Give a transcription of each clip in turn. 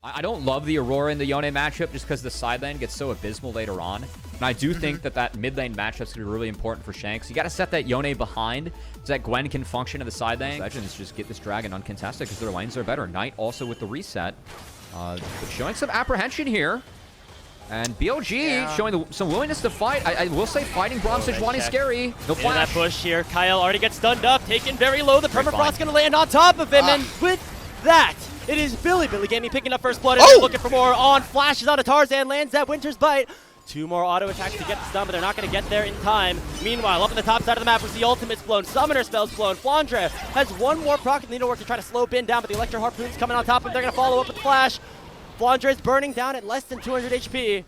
I don't love the Aurora and the Yone matchup just because the side lane gets so abysmal later on. And I do think that mid lane matchup is going to be really important for Shanks. You got to set that Yone behind so that Gwen can function in the side lane. Legends just get this dragon uncontested because their lanes are better. Knight also with the reset. But showing some apprehension here. And BLG showing some willingness to fight. I will say fighting Braum Sejuani scary. No flash. That push here. Kyle already gets stunned up, taken very low. The permafrost's going to land on top of him. And with that, it is Bilibili Gaming picking up first blood. And they're looking for more on. Flashes out of Tarzan, lands that Winter's Bite. 2 more auto attacks to get the stun, but they're not going to get there in time. Meanwhile, up on the top side of the map was the ultimate's blown, summoner spells blown. Flandre has one more proc and needlework to try to slow Bin down, but the Electro Harpoon's coming on top of him. They're going to follow up with the flash. Flandre is burning down at less than 200 HP.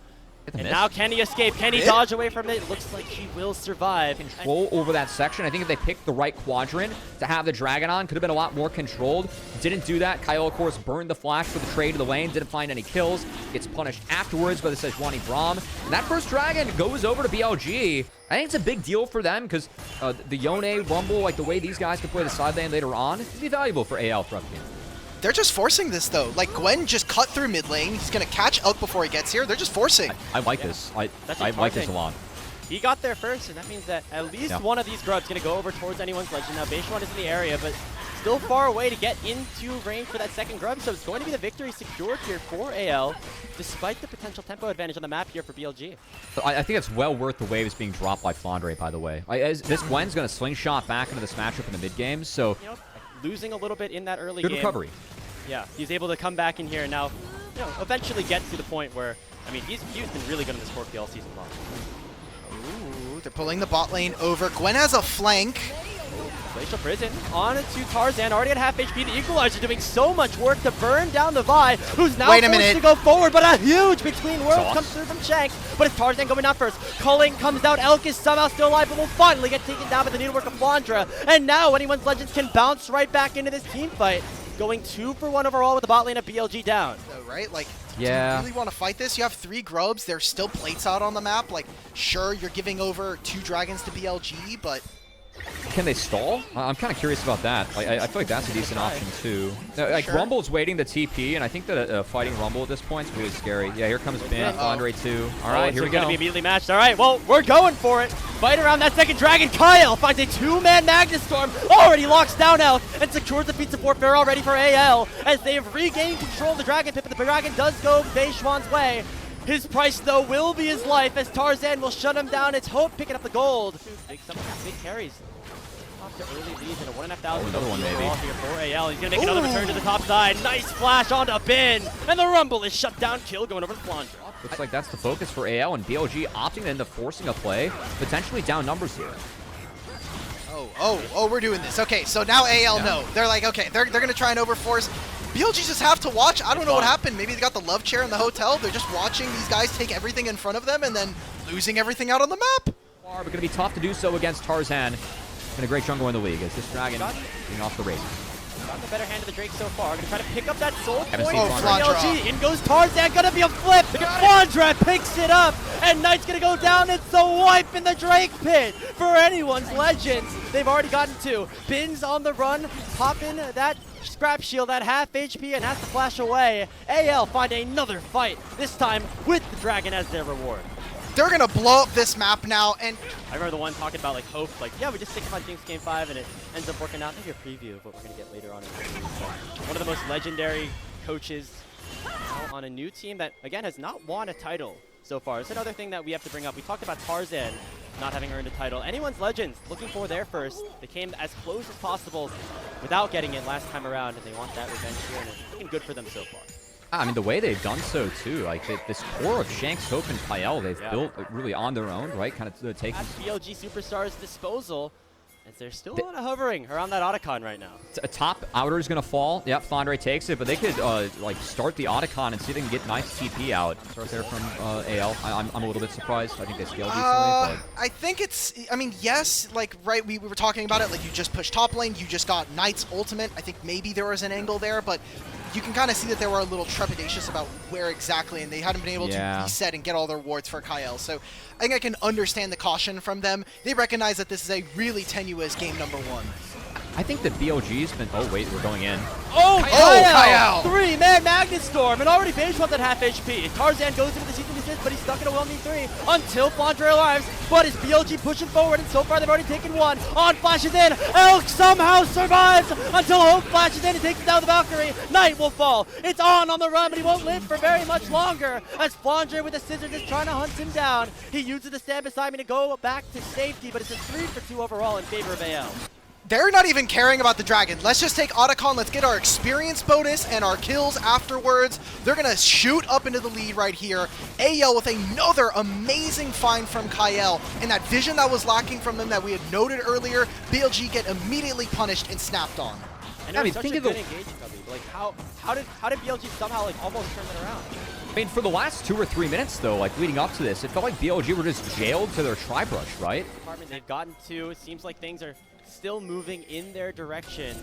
And now can he escape? Can he dodge away from it? Looks like he will survive. Control over that section. I think if they picked the right quadrant to have the dragon on, could have been a lot more controlled. Didn't do that. Kyle, of course, burned the flash for the trade to the lane. Didn't find any kills. Gets punished afterwards by the Sejuani Braum. And that first dragon goes over to BLG. I think it's a big deal for them because the Yone Rumble, like the way these guys can play the side lane later on, it'd be valuable for AL for upgame. They're just forcing this, though. Like, Gwen just cut through mid lane. He's going to catch out before he gets here. They're just forcing. I like this. I like this a lot. He got there first, and that means that at least one of these grubs going to go over towards anyone's legend. Now, Beishuan is in the area, but still far away to get into range for that second grub, so it's going to be the victory secured here for AL, despite the potential tempo advantage on the map here for BLG. I think it's well worth the waves being dropped by Flandre, by the way. This Gwen's going to slingshot back into this matchup in the mid game, so... You know, losing a little bit in that early game. Good recovery. Yeah, he's able to come back in here and now, eventually get to the point where, I mean, he's been really good in this 4P all season long. Ooh, they're pulling the bot lane over. Gwen has a flank. Glacial Prison on to Tarzan, already at half HP. The Equalizer doing so much work to burn down the Vi, who's now forced to go forward, but a huge between worlds comes through from Shanks. But it's Tarzan going down first. Culling comes out. Elk is somehow still alive, but will finally get taken down by the needlework of Flandre. And now anyone's legends can bounce right back into this team fight. Going 2 for 1 overall with the bot lane of BLG down. Right? Like, do you really want to fight this? You have 3 grubs. There's still plates out on the map. Like, sure, you're giving over 2 dragons to BLG, but... Can they stall? I'm kind of curious about that. I feel like that's a decent option, too. Like, Rumble's waiting the TP, and I think that fighting Rumble at this point is really scary. Yeah, here comes Bin, Flandre, too. All right, here we go. Going to be immediately matched. All right, well, we're going for it. Fight around that second dragon. Kyle finds a 2-man Magnus Storm, already locks down Elk, and secures the feat support fair already for AL, as they have regained control of the dragon pit, but the dragon does go Beishuan's way. His price, though, will be his life, as Tarzan will shut him down. It's Hope picking up the gold. Some big carries. Off to early leads and a 1,500. Another one, maybe. Here for AL. He's going to make another return to the top side. Nice flash onto Bin. And the Rumble is shut down. Kill going over to Flandre. Looks like that's the focus for AL, and BLG opting into forcing a play. Potentially down numbers here. Oh, we're doing this. Okay, so now AL know. They're like, okay, they're going to try and overforce. BLG just have to watch. I don't know what happened. Maybe they got the love chair in the hotel. They're just watching these guys take everything in front of them and then losing everything out on the map. But going to be tough to do so against Tarzan. Been a great jungle in the league as this dragon being off the race. Got the better hand of the Drake so far. Gonna try to pick up that soul point. Flandre. In goes Tarzan. Gonna be a flip. Flandre picks it up. And Knight's gonna go down. It's the wipe in the Drake pit for anyone's legends. They've already gotten 2. Bin's on the run. Popping that scrap shield at half HP and has to flash away. AL find another fight. This time with the dragon as their reward. They're going to blow up this map now, and... I remember the one talking about, like, Hope, like, yeah, we just think about Jinx Game 5, and it ends up working out. Maybe a preview of what we're going to get later on in the season. One of the most legendary coaches now on a new team that, again, has not won a title so far. It's another thing that we have to bring up. We talked about Tarzan not having earned a title. Anyone's legends looking for their first. They came as close as possible without getting it last time around, and they want that revenge here, and it's looking good for them so far. I mean, the way they've done so, too, like this core of Shanks, Hope, and Kyle, they've built really on their own, right? Kind of taking... At BLG Superstars' disposal, as they're still kind of hovering around that Otacon right now. A top outer is going to fall. Yep, Flandre takes it, but they could, like, start the Otacon and see if they can get nice TP out. Start there from AL. I'm a little bit surprised. I think they scaled decently, but... I think it's... I mean, yes, like, right, we were talking about it. Like, you just pushed top lane. You just got Knight's ultimate. I think maybe there was an angle there, but... You can kind of see that they were a little trepidatious about where exactly, and they hadn't been able to reset and get all their wards for Kyle. So I think I can understand the caution from them. They recognize that this is a really tenuous game number 1. I think that BLG's been... Oh, wait, we're going in. Oh, Kyle! 3-man Magnet Storm, and already Beige One's at half HP. Tarzan goes into the season assist, but he's stuck in a 1v3 until Flandre arrives. But is BLG pushing forward, and so far they've already taken one. On flashes in, Elk somehow survives until Hope flashes in and takes down the Valkyrie. Knight will fall. It's on the run, but he won't live for very much longer as Flandre with the scissors is trying to hunt him down. He uses the stand beside me to go back to safety, but it's a 3-for-2 overall in favor of AL. They're not even caring about the dragon. Let's just take Otacon, let's get our experience bonus and our kills afterwards. They're gonna shoot up into the lead right here. AL with another amazing find from Kyle, and that vision that was lacking from them that we had noted earlier, BLG get immediately punished and snapped on. And I mean, think of the engagement, like how did BLG somehow like almost turn it around? I mean, for the last 2 or 3 minutes, though, like leading up to this, it felt like BLG were just jailed to their tri-brush, right? They've gotten to, it seems like things are still moving in their direction.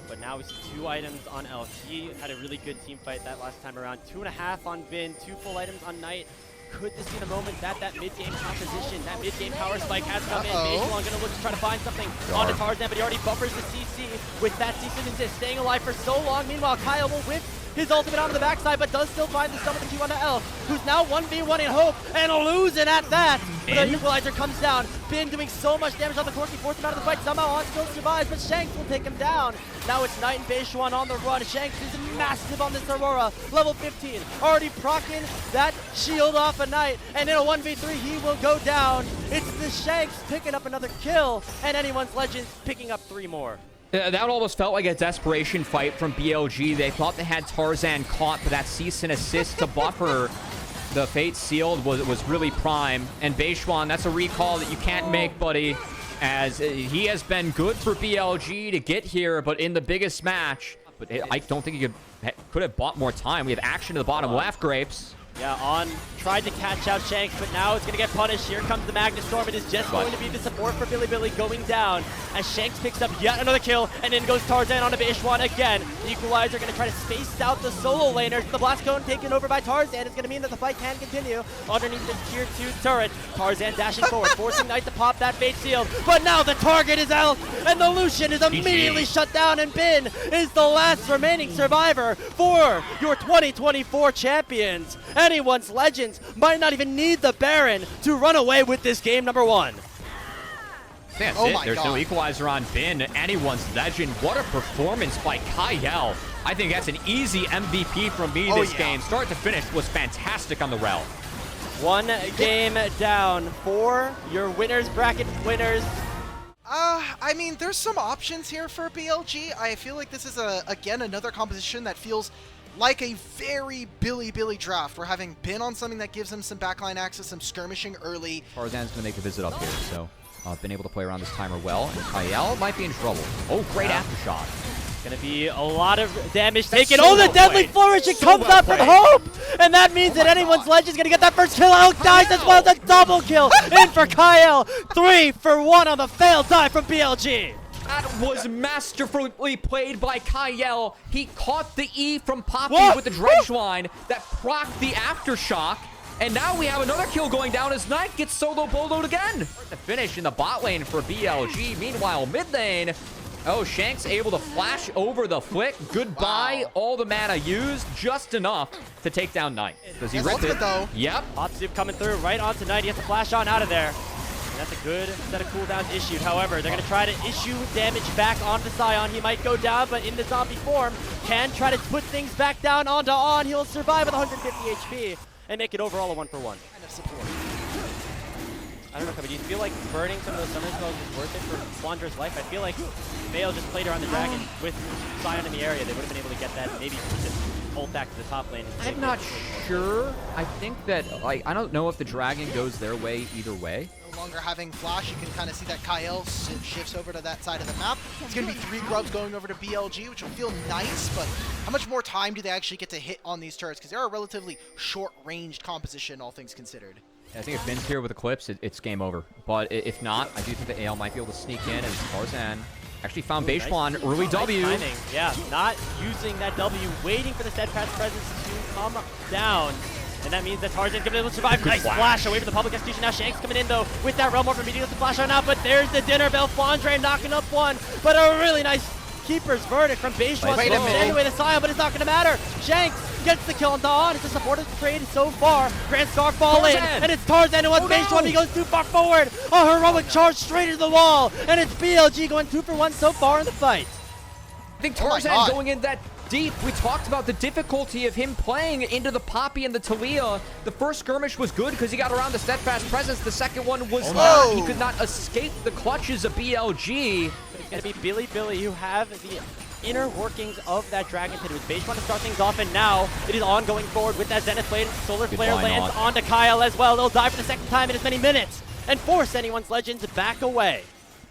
But now we see 2 items on Elk. He had a really good team fight that last time around. 2.5 on Vin, 2 full items on Knight. Could this be the moment that mid-game composition, that mid-game power spike has come in? Bagelon gonna look to try to find something onto Tarzan, but he already buffers the CC with that cease and desist, staying alive for so long. Meanwhile, Kyle will whip his ultimate onto the backside, but does still find the stun with the Q onto Elk, who's now 1v1 in Hope, and losing at that. But the equalizer comes down. Bin doing so much damage on the Corki, forced him out of the fight. Somehow On still survives, but Shanks will take him down. Now it's Knight and Beishuan on the run. Shanks is massive on this Aurora, level 15. Already procking that shield off a Knight, and in a 1v3, he will go down. It's the Shanks picking up another kill, and anyone's Legends picking up 3 more. That almost felt like a desperation fight from BLG. They thought they had Tarzan caught, but that cease and assist to buffer the Fate Sealed was really prime. And Beishuan, that's a recall that you can't make, buddy, as he has been good for BLG to get here, but in the biggest match. But I don't think he could have bought more time. We have action to the bottom left, Grapes. Yeah, On tried to catch out Shanks, but now it's going to get punished. Here comes the Magnet Storm. It is just going to be the support for Bilibili going down as Shanks picks up yet another kill, and in goes Tarzan onto Beishuan again. The Equalizer going to try to space out the solo laners. The Blast Cone taken over by Tarzan is going to mean that the fight can continue underneath this tier 2 turret. Tarzan dashing forward, forcing Knight to pop that Fate Shield, but now the target is out, and the Lucian is immediately shut down, and Bin is the last remaining survivor for your 2024 champions. Anyone's Legends might not even need the Baron to run away with this game number 1. That's it. There's no equalizer on Bin. Anyone's Legend. What a performance by Kyle. I think that's an easy MVP from me this game. Start to finish was fantastic on the Rel. 1 game down for your winners bracket winners. I mean, there's some options here for BLG. I feel like this is, again, another composition that feels like a very Bilibili draft. We're having Bin on something that gives him some backline access, some skirmishing early. Tarzan's going to make a visit up here, so been able to play around this timer well. And Kyle might be in trouble. Oh, great aftershock. Gonna be a lot of damage taken. Oh, the deadly flourish! It comes out from Hope! And that means that anyone's Legend's gonna get that first kill. Elk dies as well. The double kill in for Kyle. 3 for 1 on the failed dive from BLG. That was masterfully played by Kyle. He caught the E from Poppy with the dredge line that procced the aftershock. And now we have another kill going down as Knight gets solo boloed again. The finish in the bot lane for BLG. Meanwhile, mid lane, oh, Shanks able to flash over the flick. Goodbye. All the mana used, just enough to take down Knight. Does he rip it? Though. Yep. Hot soup coming through right onto Knight. He has to flash on out of there. And that's a good set of cooldowns issued. However, they're going to try to issue damage back onto Sion. He might go down, but in the zombie form, can try to put things back down onto On. He'll survive with 150 HP and make it overall a 1-for-1. Kind of support. I don't know, Kobe, do you feel like burning some of those summoner spells is worth it for Wanderer's life? I feel like Vale just played around the dragon with Sion in the area. They would have been able to get that, maybe just ult back to the top lane. I'm not sure. I think that, like, I don't know if the dragon goes their way either way. No longer having flash, you can kind of see that Kyle shifts over to that side of the map. It's going to be 3 grubs going over to BLG, which will feel nice, but how much more time do they actually get to hit on these turrets? Because they're a relatively short-ranged composition, all things considered. I think if Ben's here with Eclipse, it's game over. But if not, I do think that AL might be able to sneak in, as Tarzan actually found Beishuan early W. Nice timing. Yeah, not using that W, waiting for the steadfast presence to come down. And that means that Tarzan's gonna be able to survive. Good Nice flash away from the public execution. Now Shanks coming in though with that realm orb immediately to flash on out, but there's the dinner bell. Flandre knocking up one, but a really nice keeper's verdict from Beishwan. Wait a minute. Anyway, the Scion, but it's not gonna matter. Shanks gets the kill on Dawn. It's a supportive trade so far. Grand Scar fall in, and it's Tarzan who wants Beishwan. He goes too far forward. A heroic charge straight into the wall, and it's BLG going 2 for 1 so far in the fight. I think Tarzan going in that deep. We talked about the difficulty of him playing into the Poppy and the Talia. The first skirmish was good because he got around the steadfast presence. The second one was not. He could not escape the clutches of BLG. But it's going to be Bilibili who have the inner workings of that Dragon Pit. It was Beishwan to start things off, and now it is on going forward with that Zenith Blade. Solar Flare lands onto Kyle as well. They'll die for the second time in as many minutes and force anyone's Legends back away.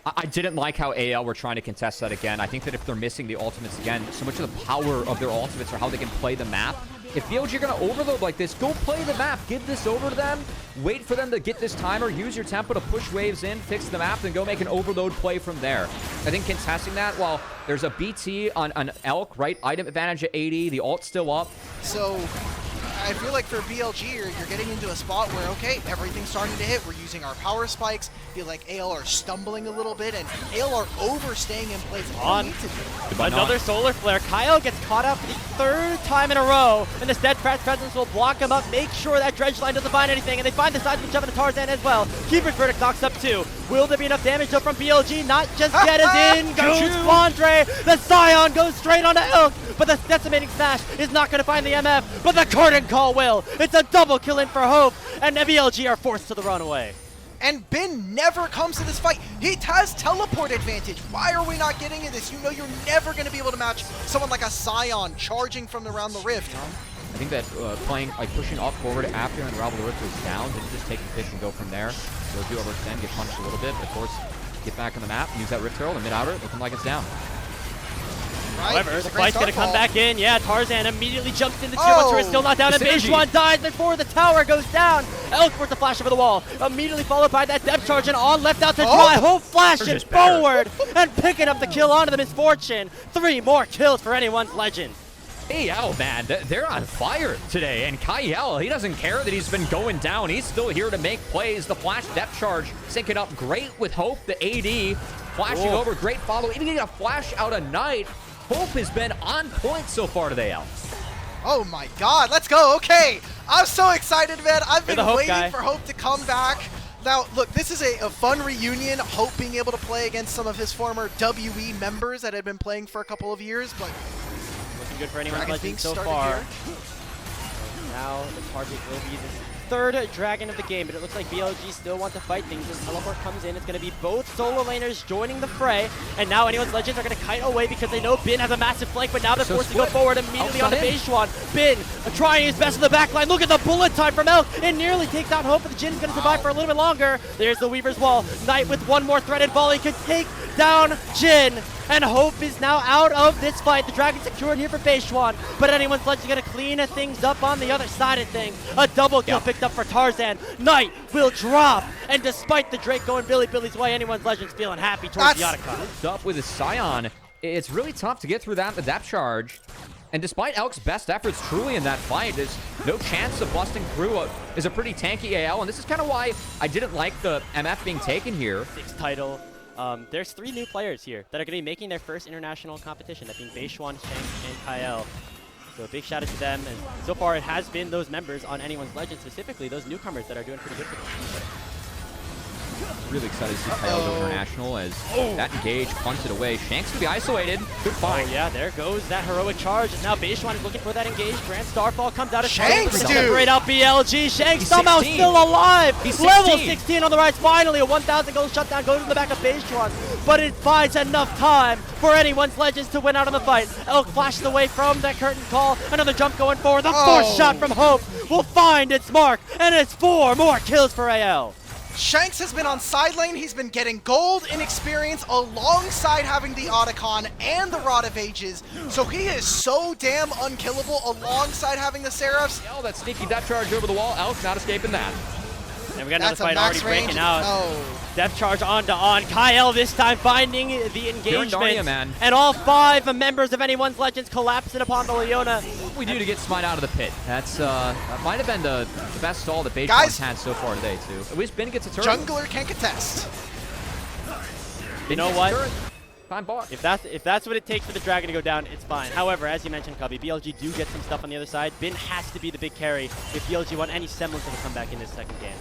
I didn't like how AL were trying to contest that again. I think that if they're missing the ultimates again, so much of the power of their ultimates are how they can play the map. If BLG are going to overload like this, go play the map. Give this over to them. Wait for them to get this timer. Use your tempo to push waves in, fix the map, then go make an overload play from there. I think contesting that while there's a BT on an Elk, right? Item advantage at 80. The ult's still up. So I feel like for BLG, you're getting into a spot where, okay, everything's starting to hit. We're using our power spikes. Feel like AL are stumbling a little bit, and AL are overstaying in place. On another Solar Flare. Kyle gets caught up for the 3rd time in a row, and the Steadfast Presence will block him up, make sure that Dredge Line doesn't find anything, and they find the seismic jump into Tarzan as well. Keeper's Verdict knocks up 2. Will there be enough damage though from BLG? Not just yet, as in goes Flandre. The Scion goes straight onto Elk, but the Decimating Smash is not going to find the MF, but the Curtain Call will. It's a double kill in for Hope, and BLG are forced to the runaway. And Bin never comes to this fight. He has teleport advantage. Why are we not getting in this? You know you're never going to be able to match someone like a Scion charging from around the rift. I think that playing, like pushing up forward after Unravel the Rift was down, didn't just take the fish and go from there. So do overextend, get punished a little bit, but of course, get back on the map, use that Rift Herald, and mid-outer, looking like it's down. Right, however, the fight's going to come back in. Yeah, Tarzan immediately jumps into 2. It's still not down, and Beishwan dies before the tower goes down. Elk worth the flash over the wall, immediately followed by that depth charge, and on left out to dry. Hope flashing forward and picking up the kill onto the Misfortune. 3 more kills for anyone's Legend. AL, man, they're on fire today, and Kyle, he doesn't care that he's been going down. He's still here to make plays. The flash depth charge syncing up great with Hope, the AD, flashing over, great follow, even getting a flash out of Knight. Hope has been on point so far today, Al. Oh my god, let's go. Okay, I'm so excited, man. I've been waiting for Hope to come back. Now, look, this is a fun reunion. Hope being able to play against some of his former WE members that had been playing for a couple of years, but looking good for anyone's Legend so far. Now the target will be the 3rd Dragon of the game, but it looks like BLG still want to fight things. As teleport comes in, it's going to be both solo laners joining the fray, and now anyone's Legends are going to kite away because they know Bin has a massive flank, but now they're forced to go forward immediately onto Beishwan. Bin trying his best in the back line. Look at the bullet time from Elk. It nearly takes out Hope, but the Jin's going to survive for a little bit longer. There's the Weaver's Wall. Knight with one more threaded volley could take down Jin. And Hope is now out of this fight. The Dragon secured here for Beishwan, but anyone's Legend going to clean things up on the other side of things. A double kill picked up for Tarzan. Knight will drop, and despite the Drake going Bilibili's way, anyone's Legend's feeling happy towards the Otacon. Up with his Scion, it's really tough to get through that depth charge. And despite Elk's best efforts truly in that fight, there's no chance of busting through is a pretty tanky AL, and this is kind of why I didn't like the MF being taken here. 6th title. There's 3 new players here that are going to be making their first international competition, that being Beishwan, Shanks, and Kyle. So a big shout out to them, and so far it has been those members on anyone's Legend, specifically those newcomers that are doing pretty good for them. Really excited to see Kyle go international as that engage punts it away. Shanks to be isolated. Good fight. Oh yeah, there goes that heroic charge. And now Beishwan is looking for that engage. Grand Starfall comes out of Shanks, dude! Great out BLG. Shanks somehow still alive. He's Level 16 on the rise. Finally, a 1,000 gold shutdown goes in the back of Beishwan. But it buys enough time for anyone's Legends to win out on the fight. Elk flashes away from that curtain call. Another jump going forward. The 4th shot from Hope will find its mark. And it's 4 more kills for AL. Shanks has been on side lane. He's been getting gold in experience alongside having the Otacon and the Rod of Ages. So he is so damn unkillable alongside having the Seraphs. That sneaky depth charge over the wall. Elk not escaping that. And we got another That's a fight max already range. breaking out. Oh. Depth charge on to on. Kyle this time finding the engagement. Narnia, man. And all 5 members of Anyone's Legends collapsing upon the Leona. What do we do to get Smite out of the pit? That's that might have been the best stall that Beijing's Guys. had so far today, too. At least Ben gets a turret. Jungler can contest. You know what? Fine bar. If that's what it takes for the Dragon to go down, it's fine. However, as you mentioned, Cubby, BLG do get some stuff on the other side. Bin has to be the big carry if BLG want any semblance of a comeback in this second game.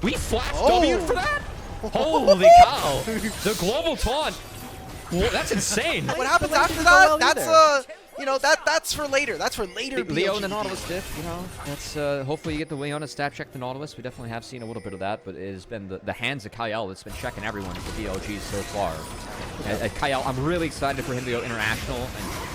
We flashed Oh. W for that? Holy cow. The global taunt. Whoa, that's insane. What happens Like, after didn't go that? well That's you know, that's for later. That's for later. Leo and the BLG. Nautilus diff, you know, that's hopefully you get the Leona stat check the Nautilus. We definitely have seen a little bit of that, but it has been the hands of Kyle that's been checking everyone for BLG so far. Kyle, I'm really excited for him to go international and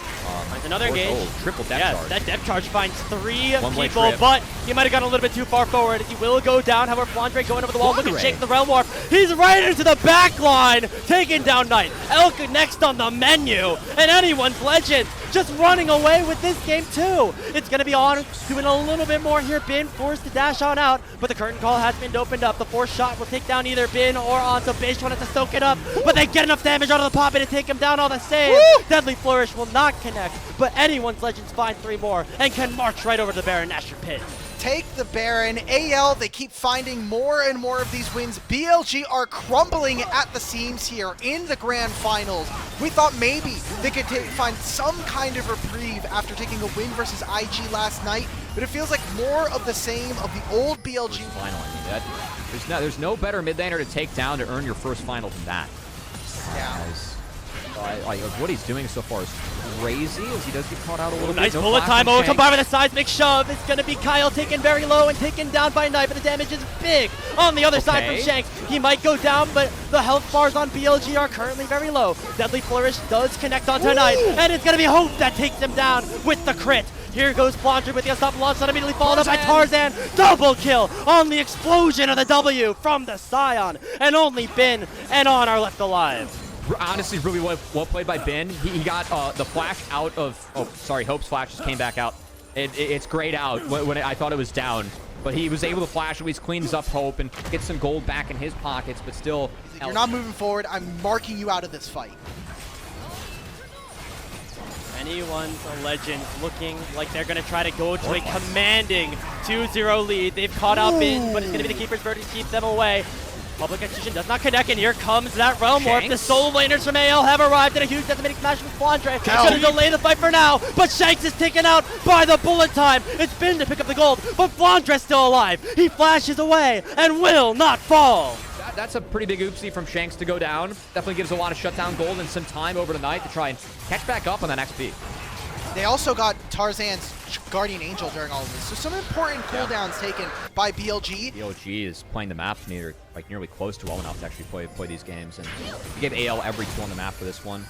Finds another engage. Oh, triple depth Yes, charge. that depth charge finds 3 One-way people, trip. but he might have gone a little bit too far forward. He will go down. However, Flandre going over the wall, looking to Flandre. shake the Realm Warp. He's right into the back line, taking down Knight. Elk next on the menu, and Anyone's Legend just running away with this game too. It's going to be on, doing a little bit more here. Bin forced to dash on out, but the curtain call has been opened up. The force shot will take down either Bin or on, so Bish wanted to soak it up, but they get enough damage out of the pop and to take him down all the same. Woo! Deadly Flourish will not connect, but Anyone's Legends find 3 more and can march right over to the Baron Nashor pit. Take the Baron. AL, they keep finding more and more of these wins. BLG are crumbling at the seams here in the grand finals. We thought maybe they could find some kind of reprieve after taking a win versus IG last night, but it feels like more of the same of the old BLG. Final, I mean, there's no better mid laner to take down to earn your first final than that. Yeah. Like what he's doing so far is crazy as he does get caught out a little bit. Nice No bullet flash time. from Oh, Shanks. combined with a seismic shove. It's going to be Kyle taken very low and taken down by Knight, but the damage is big on the other side from Okay. Shanks. He might go down, but the health bars on BLG are currently very low. Deadly Flourish does connect onto Knight, and it's going to be Hope that takes him down with the crit. Here goes Flandre with the unstoppable launch, not immediately followed up by Tarzan. Double kill on the explosion of the W from the Scion, and only Bin and On are left alive. Honestly, really well played by Ben. He got the flash out of... Oh, sorry, Hope's flash just came back out. It's grayed out when I thought it was down. But he was able to flash, at least cleans up Hope and get some gold back in his pockets, but still... If you're not moving forward, I'm marking you out of this fight. Anyone's Legend looking like they're going to try to go to a commanding 2-0 lead. They've caught out Bin, but it's going to be the Keeper's Verdict to keep them away. Public Execution does not connect, and here comes that Realm Warp. The solo laners from AL have arrived in a huge decimating smash from Flandre. It's going to delay the fight for now, but Shanks is taken out by the bullet time. It's Bin to pick up the gold, but Flandre's still alive. He flashes away and will not fall. That's a pretty big oopsie from Shanks to go down. Definitely gives a lot of shutdown gold and some time over tonight to try and catch back up on that next peak. They also got Tarzan's Guardian Angel during all of this, so some important cooldowns taken by BLG. BLG is playing the map nearly close to well enough to actually play these games, and he gave AL every tool on the map for this one.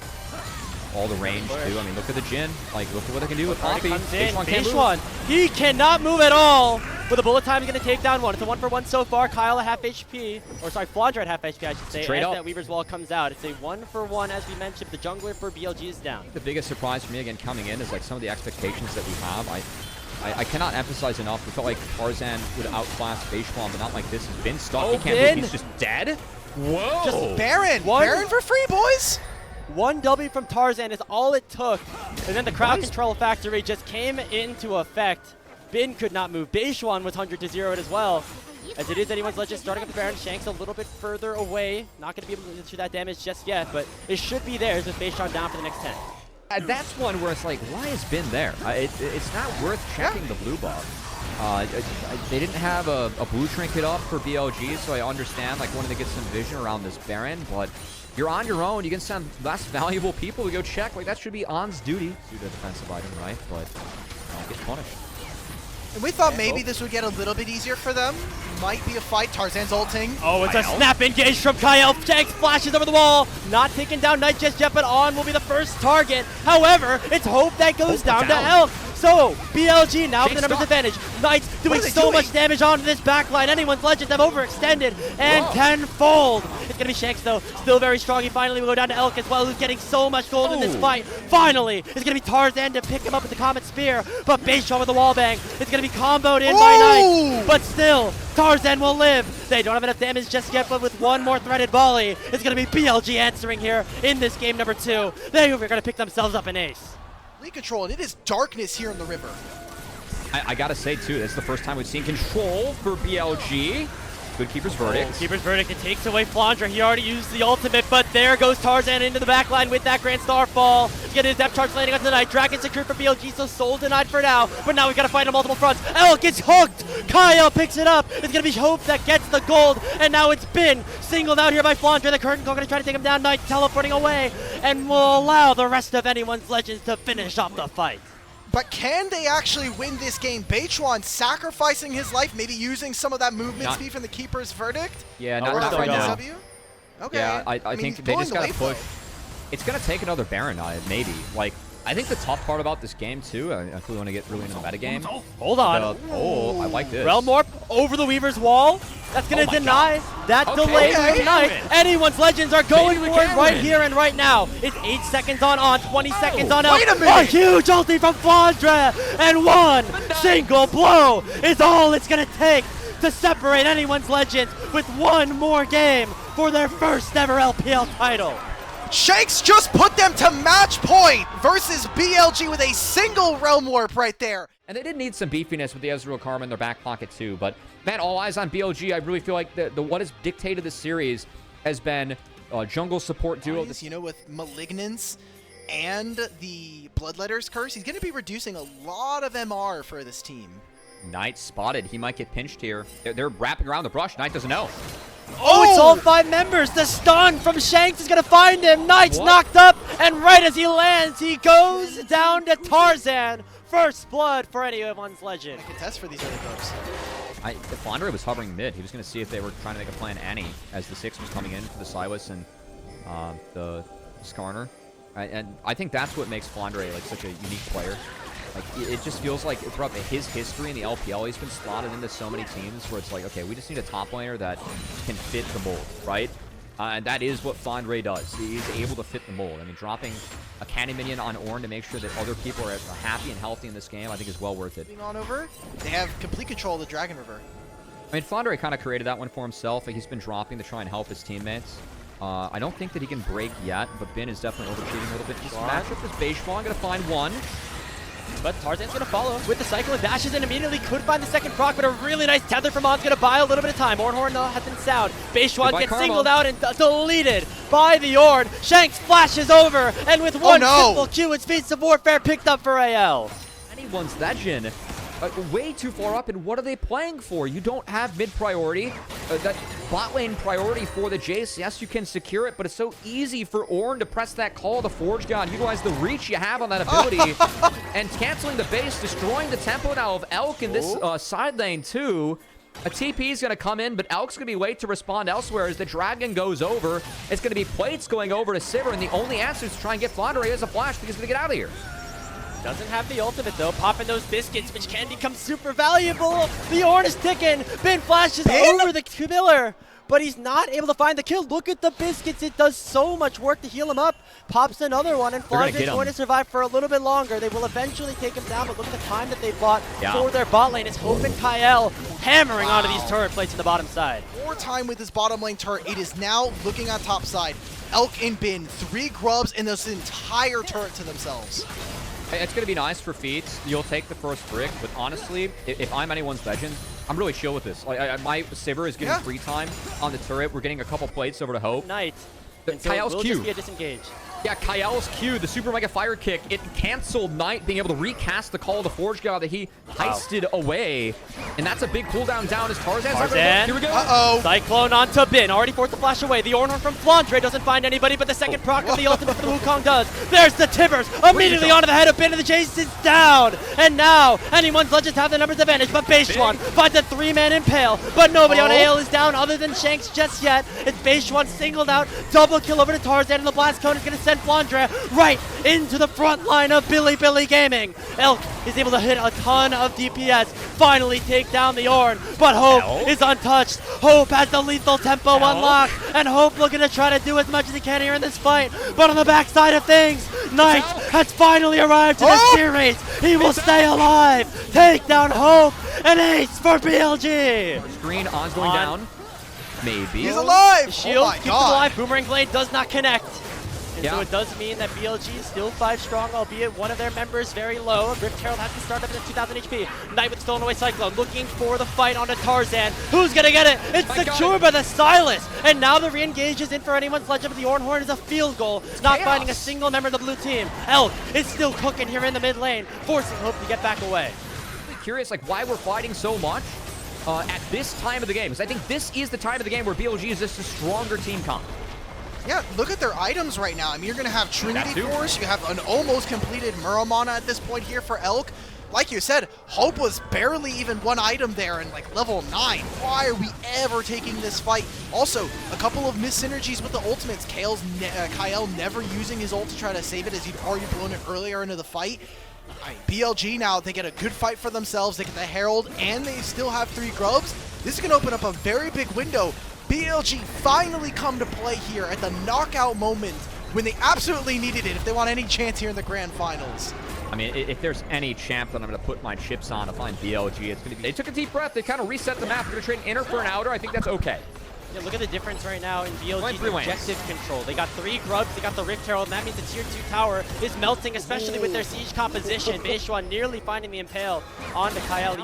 All the range too. I mean, look at the Jhin. Like, look at what they can do with Poppy. Beishwan, he cannot move at all. But the bullet time is going to take down one. It's a 1-for-1 so far. Kyle at half HP, or sorry, Flandre at half HP, I should say. Straight as up. that Weaver's Wall comes out, it's a 1-for-1 as we mentioned. But the jungler for BLG is down. The biggest surprise for me again coming in is like some of the expectations that we have. I cannot emphasize enough. We felt like Tarzan would outclass Beishwan, but not like this. He's been stuck. Oh, He can't Bin. move. He's just dead. Whoa. Just Baron. One- Baron for free, boys. 1 W from Tarzan is all it took. And then the crowd control factory just came into effect. Bin could not move. Beishwan was 100 to 0 as well. As it is Anyone's Legend starting up the Baron. Shanks a little bit further away. Not going to be able to do that damage just yet, but it should be theirs with Beishwan down for the next 10. That's one where it's like, why has Bin there? It's not worth checking the blue buff. They didn't have a blue trinket up for BLG, so I understand like wanting to get some vision around this Baron, but you're on your own. You can send less valuable people to go check. Like, that should be On's duty. Do the defensive item, right? But get punished. And we thought maybe this would get a little bit easier for them. Might be a fight. Tarzan's ulting. Oh, it's a snap engage from Kyle. Shanks flashes over the wall. Not taking down Knight just yet, but On will be the first target. However, it's Hope that goes down to Elk. So, BLG now with the numbers advantage. Knight's doing so much damage onto this backline. Anyone's Legends have overextended and tenfold. It's going to be Shanks, though. Still very strong. He finally will go down to Elk as well, who's getting so much gold in this fight. Finally, it's going to be Tarzan to pick him up with the Comet Spear. But Beishwan with the wall bang. It's going to be comboed in by Knight. But still, Tarzan will live. They don't have enough damage just yet, but with one more threaded volley, it's going to be BLG answering here in this game number 2. They are going to pick themselves up an ace. Lead control, and it is darkness here in the river. I gotta say, too, this is the first time we've seen control for BLG. Good Keeper's Verdict. Keeper's Verdict, it takes away Flandre. He already used the ultimate, but there goes Tarzan into the backline with that Grand Starfall. He's getting his depth charge landing on tonight. Dragon secured for BLG, so soul denied for now. But now we've got to fight on multiple fronts. Elk gets hooked. Kyle picks it up. It's going to be Hope that gets the gold, and now it's been singled out here by Flandre. The curtain call going to try to take him down. Knight teleporting away, and will allow the rest of anyone's legends to finish off the fight. But can they actually win this game? Beichuan sacrificing his life, maybe using some of that movement speed from the Keeper's Verdict? Yeah, not right now. Okay. Yeah, I think they just got to push. It's going to take another Baron, maybe. Like, I think the tough part about this game, too, if we want to get really into the metagame. Hold on. I like this. Realm Warp over the Weaver's wall. That's going to deny that delay from Knight. Anyone's legends are going for it right here and right now. It's 8 seconds on 20 seconds on out. Wait a minute! A huge ulti from Flandre, and one single blow is all it's going to take to separate anyone's legends with one more game for their first ever LPL title. Shanks just put them to match point versus BLG with a single Realm Warp right there. And they did need some beefiness with the Ezreal Karma in their back pocket too. But man, all eyes on BLG. I really feel like the what has dictated the series has been jungle support duo. You know, with Malignance and the Bloodletter's Curse, he's going to be reducing a lot of MR for this team. Knight spotted. He might get pinched here. They're wrapping around the brush. Knight doesn't know. Oh, it's all 5 members. The stun from Shanks is going to find him. Knight's knocked up, and right as he lands, he goes down to Tarzan. First blood for anyone's legend. I can test for these early folks. Flandre was hovering mid. He was going to see if they were trying to make a play on Annie as the 6 was coming in for the Silas and the Skarner. And I think that's what makes Flandre like such a unique player. Like, it just feels like throughout his history in the LPL, he's been slotted into so many teams where it's like, okay, we just need a top laner that can fit the mold, right? And that is what Flandre does. He's able to fit the mold. I mean, dropping a cannon minion on Ornn to make sure that other people are happy and healthy in this game, I think is well worth it. On over, they have complete control of the Dragon River. I mean, Flandre kind of created that one for himself. Like, he's been dropping to try and help his teammates. I don't think that he can break yet, but Bin is definitely overcheating a little bit. This matchup is Beichuan going to find one. But Tarzan's going to follow with the cycle and dashes in immediately. Could find the second proc, but a really nice tether from On's going to buy a little bit of time. Ornhorn has been sound. Beichuan gets singled out and deleted by the Ornn. Shanks flashes over, and with one simple Q, it's Feats of Warfare picked up for AL. Anyone's legend. Way too far up, and what are they playing for? You don't have mid priority. That bot lane priority for the Jace. Yes, you can secure it, but it's so easy for Ornn to press that call, the Forge God, utilize the reach you have on that ability, and canceling the base, destroying the tempo now of Elk in this side lane too. A TP is going to come in, but Elk's going to be wait to respond elsewhere as the Dragon goes over. It's going to be Plates going over to Sivir, and the only answer is to try and get Flandre as a flash because he's going to get out of here. Doesn't have the ultimate though, popping those biscuits, which can become super valuable. The Ornn is ticking. Bin flashes over the killer, but he's not able to find the kill. Look at the biscuits. It does so much work to heal him up. Pops another one, and Flandre's going to survive for a little bit longer. They will eventually take him down, but look at the time that they bought for their bot lane. It's Hope and Kyle hammering onto these turret plates in the bottom side. More time with his bottom lane turret. It is now looking on top side. Elk and Bin, 3 grubs and this entire turret to themselves. It's going to be nice for Feats. You'll take the first brick, but honestly, if I'm anyone's legend, I'm really chill with this. Like, my Sivir is getting free time on the turret. We're getting a couple plates over to Hope. Knight. Kyle's will Q. Just be a disengage. Yeah, Kyle's Q, the Super Mega Fire Kick, it canceled Knight being able to recast the call of the Forge God that he heisted away. And that's a big cooldown down as Tarzan's here we go. Cyclone onto Bin, already forced to flash away. The Ornhorn from Flandre doesn't find anybody, but the second proc of the ultimate for the Wukong does. There's the Tibbers, immediately onto the head of Bin, and the chase is down. And now, anyone's legends have the numbers advantage, but Beichuan finds a 3-man impale, but nobody on AL is down other than Shanks just yet. It's Beichuan singled out, double kill over to Tarzan, and the blast cone is going to send Flandre right into the front line of Bilibili Gaming. Elk is able to hit a ton of DPS, finally take down the Ornn, but Hope is untouched. Hope has the lethal tempo unlocked, and Hope looking to try to do as much as he can here in this fight, but on the backside of things, Knight has finally arrived in the series. He will stay alive. Take down Hope and ace for BLG. Screen, On's going down. Maybe. He's alive! Shield Oh my keeps him God. alive. Boomerang Blade does not connect. And Yeah. so it does mean that BLG is still 5 strong, albeit one of their members very low. Rift Herald has to start up at 2,000 HP. Knight with stolen away Cyclone, looking for the fight onto Tarzan. Who's gonna get it? It's secured by the Silas. And now the re-engage is in for anyone's legend, but the Ornhorn is a field goal, not chaos. finding a single member of the blue team. Elk is still cooking here in the mid lane, forcing Hope to get back away. I'm curious, like, why we're fighting so much at this time of the game. Because I think this is the time of the game where BLG is just a stronger team comp. Yeah, look at their items right now. I mean, you're going to have Trinity That too. Force. You have an almost completed Muramana at this point here for Elk. Like you said, Hope was barely even one item there in like level 9. Why are we ever taking this fight? Also, a couple of missed synergies with the ultimates. Kyle never using his ult to try to save it as he'd already blown it earlier into the fight. BLG now, they get a good fight for themselves. They get the Herald, and they still have 3 grubs. This is going to open up a very big window. BLG finally come to play here at the knockout moment when they absolutely needed it if they want any chance here in the grand finals. I mean, if there's any champ that I'm going to put my chips on to find BLG, it's going to be... They took a deep breath. They kind of reset the map. They're going to trade an inner for an outer. I think that's okay. Yeah, look at the difference right now in BLG's objective control. They got 3 grubs, they got the Rift Herald, and that means the tier 2 tower is melting, especially with their siege composition. Beishwan nearly finding the Impale onto Kyle.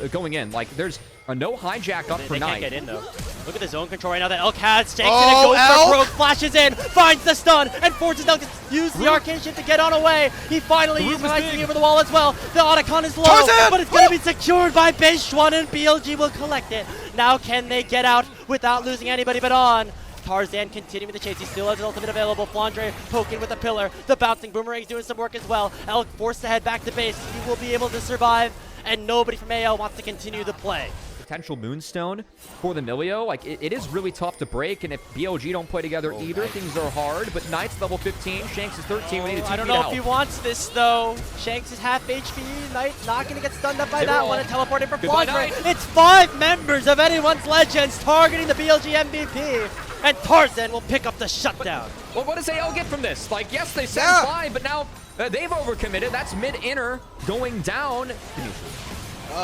Going in, like, there's a no hijack up for They Knight. can't get in, though. Look at the zone control right now that Elk has. Shanks Oh, in and goes Elk! for broke, flashes in, finds the stun, and forces Elk to use the arcane shift to get on away. He finally uses Lightning over the wall as well. The Otacon is low, Tarzan! but it's going to be secured by Beishwan, and BLG will collect it. Now can they get out without losing anybody but on? Tarzan continuing the chase. He still has his ultimate available. Flandre poking with the pillar. The bouncing Boomerang's doing some work as well. Elk forced to head back to base. He will be able to survive, and nobody from AL wants to continue the play. Potential Moonstone for the Milio. Like, it is really tough to break, and if BLG don't play together either, things are hard. But Knight's level 15, Shanks is 13. We need a I don't know if he wants this, though. Shanks is half HP. Knight not going to get stunned up by that one and teleported for Flandre. It's 5 members of anyone's legends targeting the BLG MVP. And Tarzan will pick up the shutdown. Well, what does AL get from this? Like, yes, they said 5, but now they've overcommitted. That's mid-inner going down.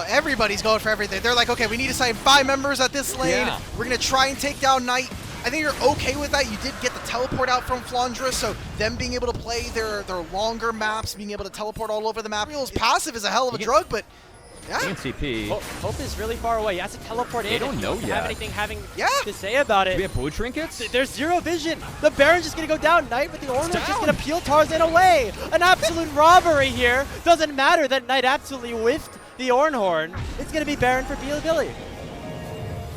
Everybody's going for everything. They're like, okay, we need to sign 5 members at this lane. Yeah. We're going to try and take down Knight. I think you're okay with that. You did get the teleport out from Flandre, so them being able to play their longer maps, being able to teleport all over the map. Real's passive is a hell of a drug, but yeah. CP. Hope is really far away. He has to teleport in. They don't know yet. Have anything to say about it. Do we have blue trinkets? There's 0 vision. The Baron's just going to go down. Knight with the Ornament just going to peel Tarzan away. An absolute robbery here. Doesn't matter that Knight absolutely whiffed the Ornhorn. It's going to be Baron for Bilibili.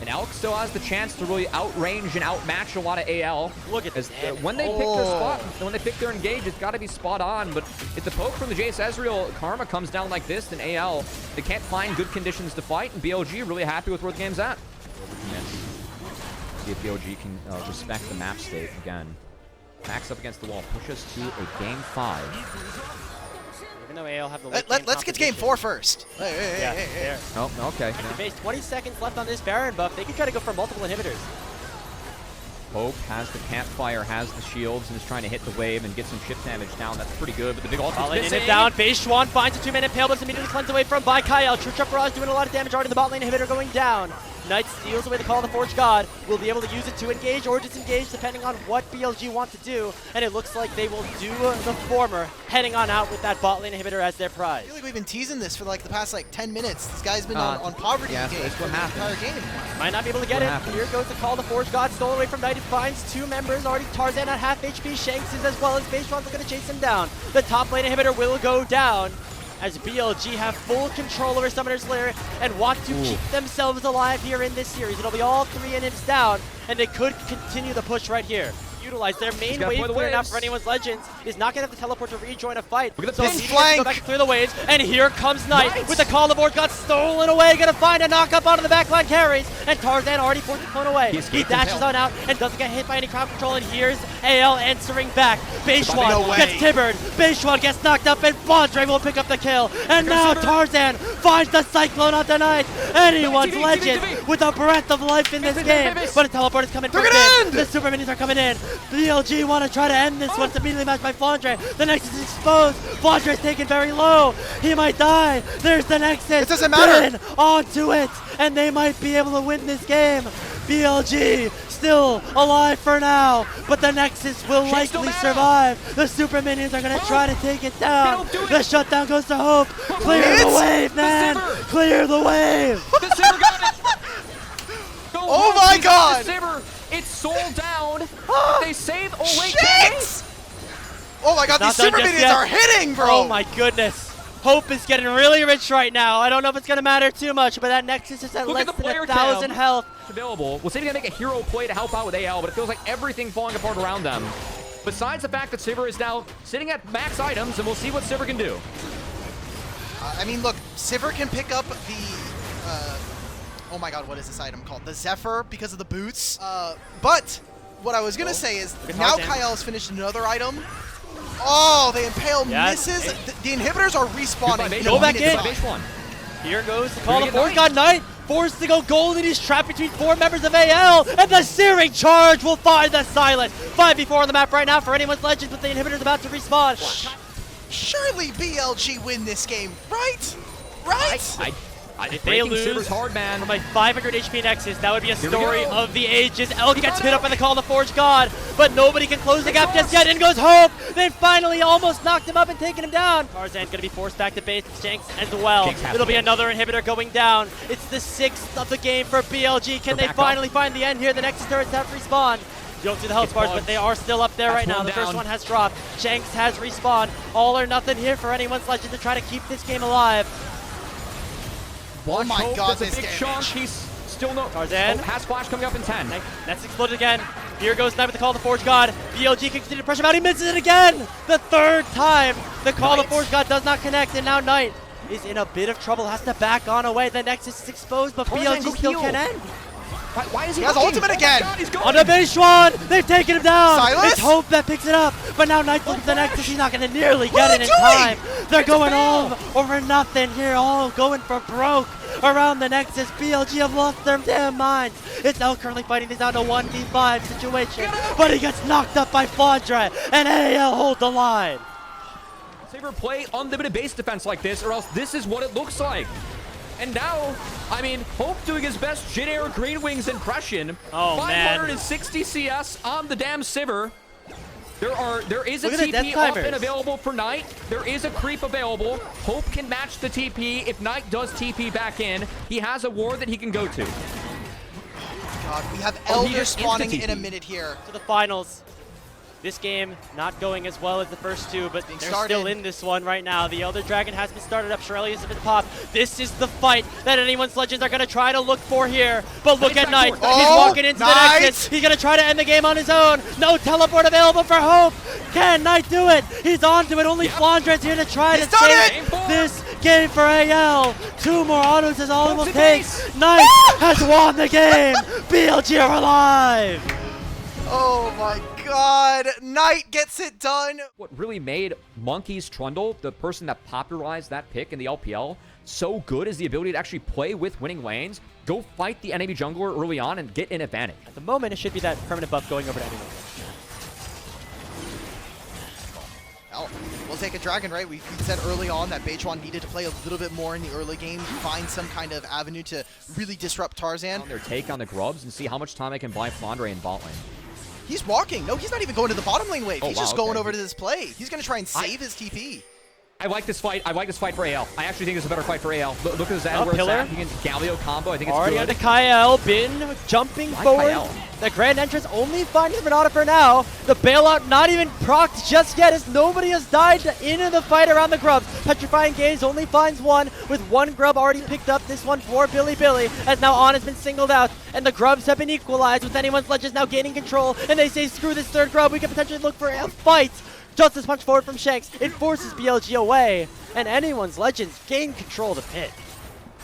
And Elk still has the chance to really outrange and outmatch a lot of AL. Look at this. When they pick their spot, when they pick their engage, it's got to be spot on. But if the poke from the Jace Ezreal Karma comes down like this, then AL, they can't find good conditions to fight. And BLG really happy with where the game's at. See if BLG can respect the map state again. Backs up against the wall, pushes to a game 5. Even though AL have the Let's get to game 4 first. Hey. Oh, okay. Base 20 seconds left on this Baron buff. They can try to go for multiple inhibitors. Hope has the campfire, has the shields, and is trying to hit the wave and get some chip damage down. That's pretty good, but the big ultimate's In missing. it down, Beishwan finds a 2-minute pale, but it's immediately cleansed away from by Kyle. True Trap Barrage doing a lot of damage already. The bot lane inhibitor going down. Knight steals away the Call of the Forge God. Will be able to use it to engage or disengage depending on what BLG want to do. And it looks like they will do the former, heading on out with that bot lane inhibitor as their prize. I feel like we've been teasing this for like the past 10 minutes. This guy's been on poverty game for the entire game. Might not be able to get it. Here goes the Call of the Forge God, stolen away from Knight. It finds 2 members. Already Tarzan at half HP. Shanks is as well as Beishwan's going to chase him down. The top lane inhibitor will go down, as BLG have full control over Summoner's Lair and want to keep themselves alive here in this series. It'll be all 3 inhibs down, and they could continue the push right here. Utilize their main wave clear now for anyone's legends is not going to have to teleport to rejoin a fight. Look at So the he needs to go back and clear the waves, and here comes Knight with the Call of Forge God stolen away. Going to find a knock-up onto the backline carries, and Tarzan already forced the clone away. He dashes on out and doesn't get hit by any crowd control, and here's AL answering back. Beishwan No way. gets tibbered. Beishwan gets knocked up, and Flandre will pick up the kill. And now Tarzan finds the Cyclone on tonight. Anyone's legend with a breath of life in this game. But a teleport is coming from in. The super minions are coming in. BLG want to try to end this one. It's immediately matched by Flandre. The Nexus is exposed. Flandre is taken very low. He might die. There's the Nexus. It doesn't matter. Spin onto it, and they might be able to win this game. BLG still alive for now, but the Nexus will likely survive. The super minions are going to try to take it down. The shutdown goes to Hope. Clear the wave, man. Clear the wave. The Sivir got it. Oh my God. The Sivir, it's sold down. They save. Oh wait, Shit! Oh my God, these super minions are hitting, bro. Oh my goodness. Hope is getting really rich right now. I don't know if it's going to matter too much, but that Nexus is at less than 1,000 health. Available. We'll see if they can make a hero play to help out with AL, but it feels like everything falling apart around them. Besides the fact that Sivir is now sitting at max items, and we'll see what Sivir can do. I mean, look, Sivir can pick up the, oh my God, what is this item called? The Zephyr, because of the boots. But what I was going to say is, now Kyle has finished another item. Oh, the Impale misses. The inhibitors are respawning. Go back in. Here goes the Call of Force. Got Knight forced to go gold, and he's trapped between 4 members of AL. And the Searing Charge will find the Silent. 5v4 on the map right now for anyone's Legends, but the inhibitors about to respawn. Surely BLG win this game, right? Right? If they lose Sivir's hard, man. from like 500 HP Nexus, that would be a story of the ages. Elk gets hit up by the Call of the Forge God, but nobody can close the gap just yet. In goes Hope. They finally almost knocked him up and taken him down. Tarzan's going to be forced back to base. Shanks as well. It'll be another inhibitor going down. It's the 6th of the game for BLG. Can they finally find the end here? The Nexus turrets have respawned. You don't see the health bars, but they are still up there right now. The first one has dropped. Shanks has respawned. All or nothing here for anyone's Legend to try to keep this game alive. Oh my God, this this chunk. He's still no. Tarzan has flash coming up in 10. That's exploded again. Here goes Knight with the Call of the Forge God. BLG can continue to pressure him out. He misses it again. The 3rd time. The Call of the Forge God does not connect, and now Knight is in a bit of trouble. Has to back on away. The Nexus is exposed, but BLG still can end. Why is he has ultimate again? On the Beishwan, they've taken him down. Silas? It's Hope that picks it up, but now Knight looks at the Nexus. He's not going to nearly get it in time. They're going all over nothing here, all going for broke around the Nexus. BLG have lost their damn minds. It's Elk currently fighting this out in a 1v5 situation, but he gets knocked up by Flandre, and AL hold the line. Sivir play unlimited base defense like this, or else this is what it looks like. And now, I mean, Hope doing his best Jin Air Green Wings impression. Oh, 560 CS on the damn Sivir. There is a TP up and available for Knight. There is a creep available. Hope can match the TP. If Knight does TP back in, he has a ward that he can go to. God, we have Elder spawning in a minute here. To the finals. This game not going as well as the first two, but they're still in this one right now. The Elder Dragon has been started up. Shirelius has been popped. This is the fight that anyone's Legends are going to try to look for here. But look at Knight. He's walking into the Nexus. He's going to try to end the game on his own. No teleport available for Hope. Can Knight do it? He's onto it. Only Flandre's here to try to save this game for AL. 2 more autos is all it will take. Knight has won the game. BLG are alive. Oh my God, Knight gets it done. What really made Monkey's Trundle, the person that popularized that pick in the LPL, so good is the ability to actually play with winning lanes, go fight the enemy jungler early on, and get an advantage. At the moment, it should be that permanent buff going over to anyone. Well, we'll take a dragon, right? We said early on that Beishwan needed to play a little bit more in the early game, find some kind of avenue to really disrupt Tarzan. Their take on the Grubs and see how much time they can buy Flandre in bot lane. He's walking. No, he's not even going to the bottom lane wave. He's just going over to this play. He's going to try and save his TP. I like this fight. I like this fight for AL. I actually think it's a better fight for AL. Look at his where it's at. He can Galio combo. I think it's already good. Already Kyle Bin jumping forward. The Grand Entrance only finding Renata for now. The bailout not even procced just yet as nobody has died into the fight around the Grubs. Petrifying Gaze only finds one with 1 Grub already picked up. This one for Bilibili as now On has been singled out and the Grubs have been equalized with anyone's Legends now gaining control and they say screw this 3rd Grub. We can potentially look for a fight. Justice punch forward from Shanks. It forces BLG away, and anyone's Legends gain control of the pit.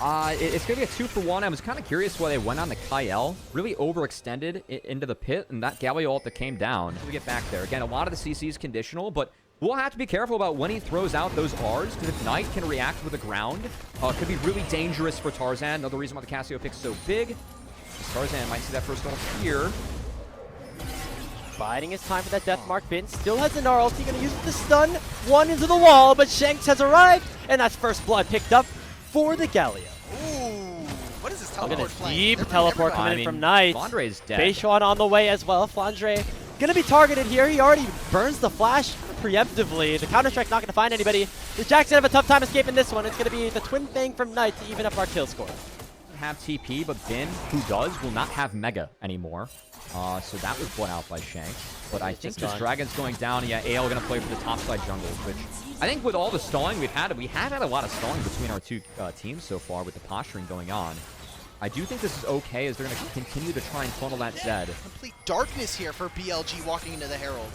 It's going to be a 2-for-1. I was kind of curious why they went on the Kyle. Really overextended into the pit, and that Galio ult that came down. We get back there. Again, a lot of the CC is conditional, but we'll have to be careful about when he throws out those Rs, because if Knight can react with the ground, it could be really dangerous for Tarzan. Another reason why the Cassio pick's so big. Tarzan might see that first ult here. Biding his time for that death mark. Bin still has the Gnar ulti, gonna use it to stun one into the wall, but Shanks has arrived, and that's first blood picked up for the Galio. Ooh, what is this Look at teleport this playing? deep teleport coming in from Knight. Flandre's dead. Beishwan on the way as well. Flandre gonna be targeted here. He already burns the flash preemptively. The Counter-Strike not gonna find anybody. The Jack's gonna have a tough time escaping this one. It's gonna be the Twin Fang from Knight to even up our kill score. Have TP, but Bin, who does, will not have Mega anymore. So that was blown out by Shanks. But I think this Dragon's going down. Yeah, AL going to play for the topside jungles, which I think with all the stalling we have had a lot of stalling between our two teams so far with the posturing going on. I do think this is okay as they're going to continue to try and funnel that Zed. Complete darkness here for BLG walking into the Herald.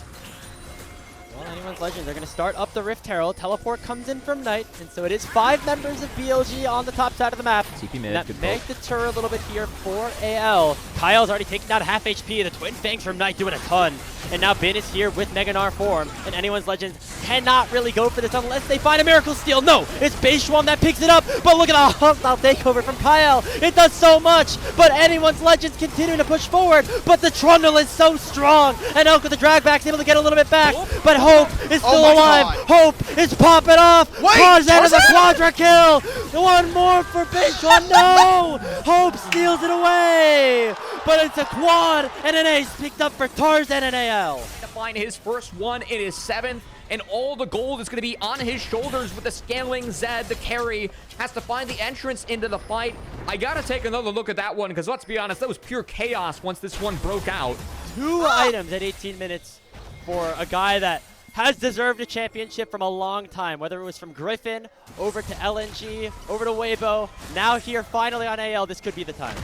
Well, anyone's legend. They're going to start up the Rift Herald. Teleport comes in from Knight, and so it is 5 members of BLG on the top side of the map. TP mid, that good make the tour a little bit here for AL. Kyle's already taken out half HP. The Twin Fangs from Knight doing a ton. And now Bin is here with Mega Gnar form, and anyone's legend cannot really go for this unless they find a Miracle Steal. No, it's Beishwan that picks it up, but look at the hostile takeover from Kyle. It does so much, but anyone's legends continuing to push forward, but the Trundle is so strong, and Elk with the drag back is able to get a little bit back, but Hope is still alive. God. Hope is popping off. Wait, Tarzan is a quadra kill. One more for Beishwan. No, Hope steals it away, but it's a quad and an ace picked up for Tarzan and AL. To find his first one in his 7th, and all the gold is going to be on his shoulders with the scaling Zed. The carry has to find the entrance into the fight. I got to take another look at that one, because let's be honest, that was pure chaos once this one broke out. 2 items at 18 minutes for a guy that has deserved a championship from a long time, whether it was from Griffin, over to LNG, over to Weibo, now here finally on AL, this could be the time.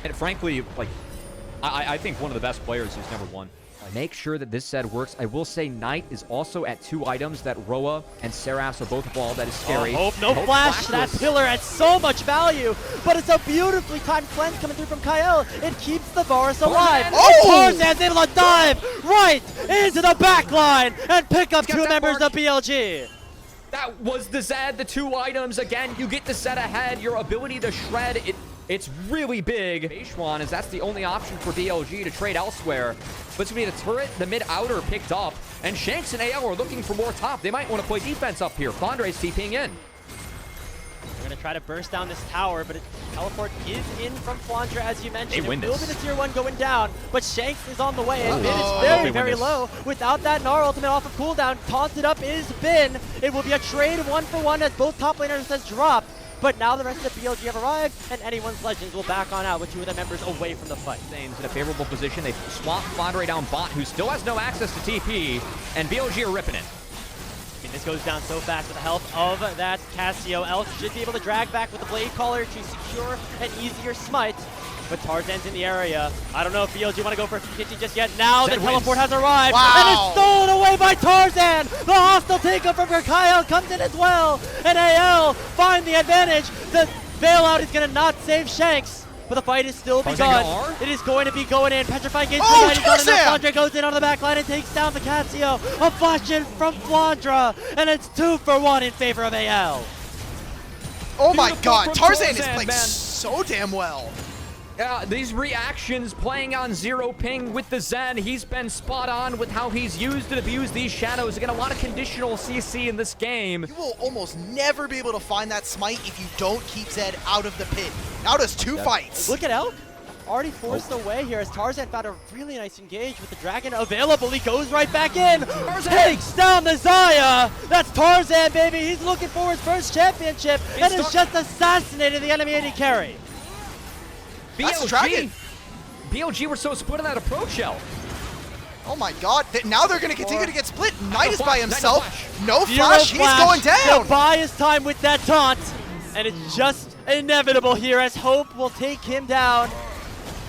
And frankly, like, I think one of the best players who's never won. Make sure that this Zed works. I will say Knight is also at 2 items that Roa and Seraph are both walled. That is scary. Hope, no flash. That pillar adds so much value, but it's a beautifully timed cleanse coming through from Kyle. It keeps the Varus alive. Tarzan's able to dive right into the back line and pick up 2 members of BLG. That was the Zed, the 2 items. Again, you get the set ahead. Your ability to shred, it's really big. Beishwan, as that's the only option for BLG to trade elsewhere. But it's going to be the turret, the mid-outer picked up. And Shanks and AL are looking for more top. They might want to play defense up here. Flandre's TPing in. They're going to try to burst down this tower, but teleport is in from Flandre, as you mentioned. They win it will this. be the tier 1 going down, but Shanks is on the way, and Bin is very, very low. Without that Gnar ultimate off of cooldown, taunted up is Bin. It will be a trade 1-for-1 as both top laners has dropped. But now the rest of the BLG have arrived, and anyone's legends will back on out with 2 of the members away from the fight. Zane's in a favorable position. They swap Flandre down bot, who still has no access to TP, and BLG are ripping it. I mean, this goes down so fast with the help of that Cassio. Elk should be able to drag back with the Blade Caller to secure an easier smite. But Tarzan's in the area. I don't know if BLG want to go for a 50 just yet. Now the teleport has arrived, and it's stolen away by Tarzan. The hostile takeover for Kyle comes in as well, and AL find the advantage. The bailout is going to not save Shanks, but the fight is still begun. It is going to be going in. Petrifying Gates. Flandre goes in on the back line and takes down the Cassio. A flash in from Flandre, and it's 2-for-1 in favor of AL. Oh my God, Tarzan is playing so damn well. These reactions playing on 0 ping with the Zen. He's been spot on with how he's used and abused these shadows. Again, a lot of conditional CC in this game. You will almost never be able to find that smite if you don't keep Zed out of the pit. Now does 2 fights. Look at Elk. Already forced away here as Tarzan found a really nice engage with the dragon available. He goes right back in. Tarzan takes down the Zaya. That's Tarzan, baby. He's looking for his first championship and has just assassinated the enemy AD carry. That's Dragon. BLG were so split on that approach shell. Oh my God. Now they're going to continue to get split. Knight is by himself. No flash. He's going down. He'll buy his time with that taunt. And it's just inevitable here as Hope will take him down.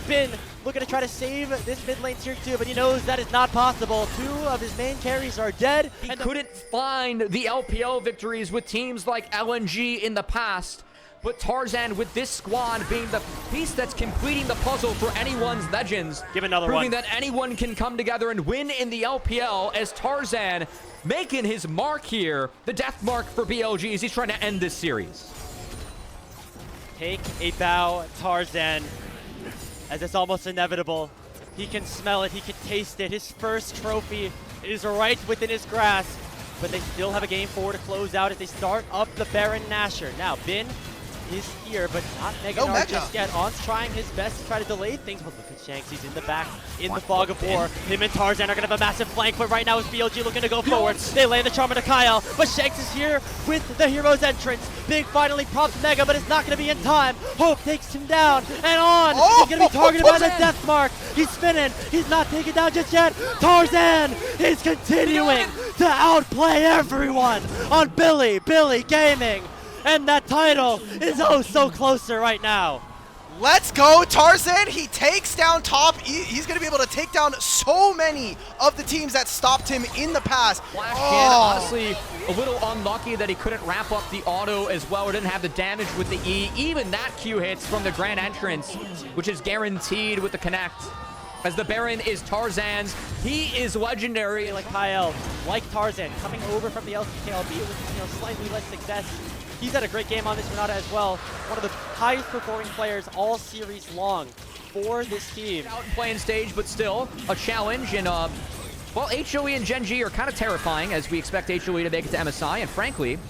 Bin looking to try to save this mid lane tier 2, but he knows that is not possible. 2 of his main carries are dead. He couldn't find the LPL victories with teams like LNG in the past. But Tarzan, with this squad being the piece that's completing the puzzle for anyone's Legends, Give another proving one. that anyone can come together and win in the LPL, as Tarzan making his mark here, the death mark for BLG, as he's trying to end this series. Take a bow, Tarzan, as it's almost inevitable. He can smell it, he can taste it. His first trophy is right within his grasp, but they still have a game 4 to close out as they start up the Baron Nashor. Now, Bin is here, but not Mega Mega. just yet. On's trying his best to try to delay things, but look at Shanks, he's in the back, in the fog of war. Him and Tarzan are gonna have a massive flank, but right now it's BLG looking to go forward. They land the charm into Kyle, but Shanks is here with the hero's entrance. Big finally prompts Mega, but it's not gonna be in time. Hope takes him down, and On is gonna be targeted by the death mark. He's spinning, he's not taken down just yet. Tarzan is continuing to outplay everyone on Bilibili Gaming. And that title is oh so closer right now. Let's go, Tarzan. He takes down top. He's going to be able to take down so many of the teams that stopped him in the past. Flash in, honestly, a little unlucky that he couldn't wrap up the auto as well, or didn't have the damage with the E. Even that Q hits from the grand entrance, which is guaranteed with the connect. As the Baron is Tarzan's, he is legendary. Like Kyle, like Tarzan, coming over from the LPL, albeit with slightly less success. He's had a great game on this Renata as well. One of the highest performing players all series long for this team. Out and playing stage, but still a challenge. And well, HOE and Gen G are kind of terrifying, as we expect HOE to make it to MSI. And frankly,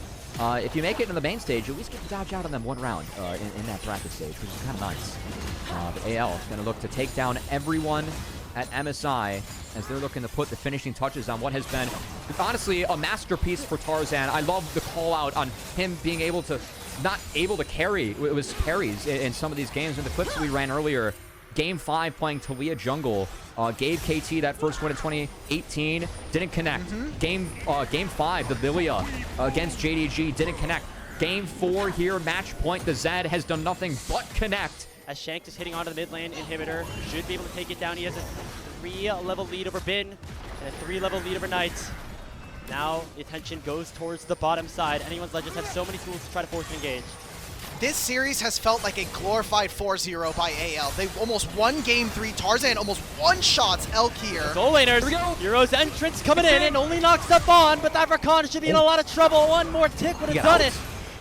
if you make it in the main stage, you at least get to dodge out on them one round in that bracket stage, which is kind of nice. But AL is going to look to take down everyone at MSI as they're looking to put the finishing touches on what has been, honestly, a masterpiece for Tarzan. I love the call out on him being able to, not able to carry. It was carries in some of these games. In the clips we ran earlier, Game 5 playing Talia Jungle, gave KT that first win in 2018, didn't connect. Game 5, the Villia against JDG, didn't connect. Game 4 here, match point, the Zed has done nothing but connect. As Shanks is hitting onto the mid lane inhibitor, should be able to take it down. He has a 3-level lead over Bin and a 3-level lead over Knights. Now the attention goes towards the bottom side. Anyone's Legends have so many tools to try to force an engage. This series has felt like a glorified 4-0 by AL. They almost won Game 3. Tarzan almost one-shots Elk here. Goal laners, Here we go. Hero's entrance coming in and only knocks up On, but that Rakan should be in a lot of trouble. One more tick would have done it.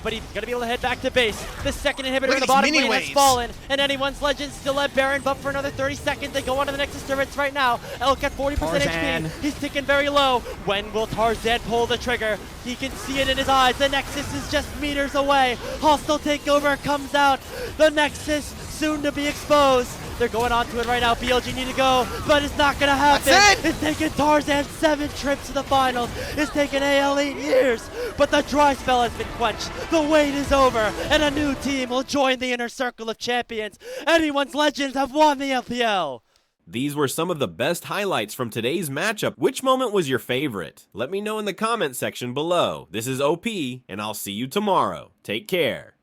But he's going to be able to head back to base. The second inhibitor in the bottom lane has fallen, and anyone's Legends still at Baron, but for another 30 seconds. They go on to the next disturbance right now. Elk at 40% HP. He's ticking very low. When will Tarzan pull the trigger? He can see it in his eyes. The Nexus is just meters away. Hostile takeover comes out. The Nexus soon to be exposed. They're going on to it right now. BLG need to go, but it's not going to happen. That's it. It's taken Tarzan 7 trips to the finals. It's taken AL 8 years, but the dry spell has been quenched. The wait is over, and a new team will join the inner circle of champions. Anyone's Legends have won the LPL. These were some of the best highlights from today's matchup. Which moment was your favorite? Let me know in the comment section below. This is OP, and I'll see you tomorrow. Take care.